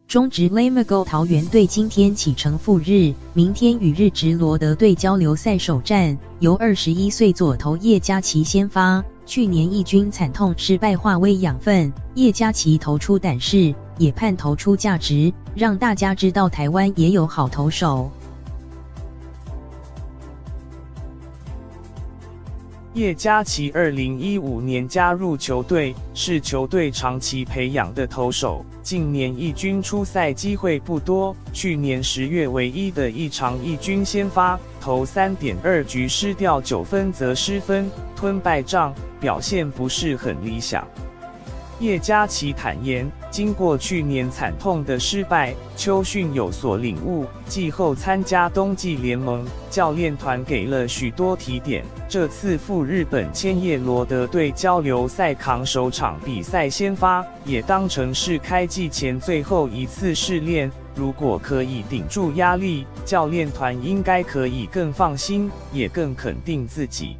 中职 Lamago 桃园队今天启程赴日，明天与日职罗德队交流赛首战，由21岁左投叶嘉琪先发。去年一军惨痛失败化为养分，叶嘉琪投出胆识，也盼投出价值，让大家知道台湾也有好投手。叶嘉琪2015年加入球队，是球队长期培养的投手。近年一军出赛机会不多，去年10月唯一的一场一军先发，投3.2局失掉9分则失分，吞败仗，表现不是很理想。叶嘉琪坦言，经过去年惨痛的失败，秋训有所领悟，季后参加冬季联盟，教练团给了许多提点。这次赴日本千叶罗德队交流赛扛首场比赛先发，也当成是开季前最后一次试炼。如果可以顶住压力，教练团应该可以更放心，也更肯定自己。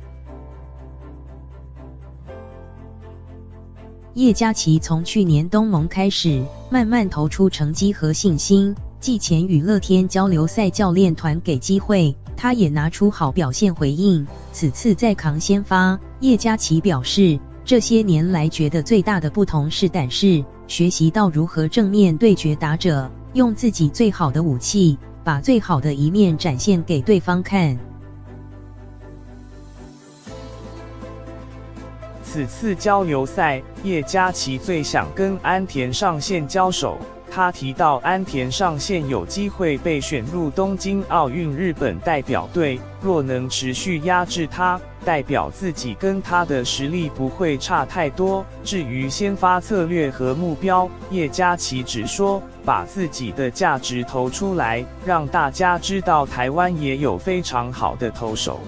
叶嘉琪从去年冬盟开始，慢慢投出成绩和信心。季前与乐天交流赛，教练团给机会，他也拿出好表现回应。此次再扛先发，叶嘉琪表示，这些年来觉得最大的不同是胆识，学习到如何正面对决打者，用自己最好的武器，把最好的一面展现给对方看。此次交流赛，叶嘉琪最想跟安田上线交手。他提到安田上线有机会被选入东京奥运日本代表队，若能持续压制他，代表自己跟他的实力不会差太多。至于先发策略和目标，叶嘉琪只说把自己的价值投出来，让大家知道台湾也有非常好的投手。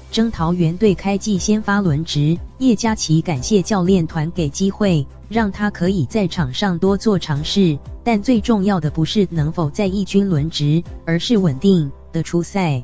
征桃园队开季先发轮值，叶嘉琪感谢教练团给机会，让他可以在场上多做尝试，但最重要的不是能否在一军轮值，而是稳定的出赛。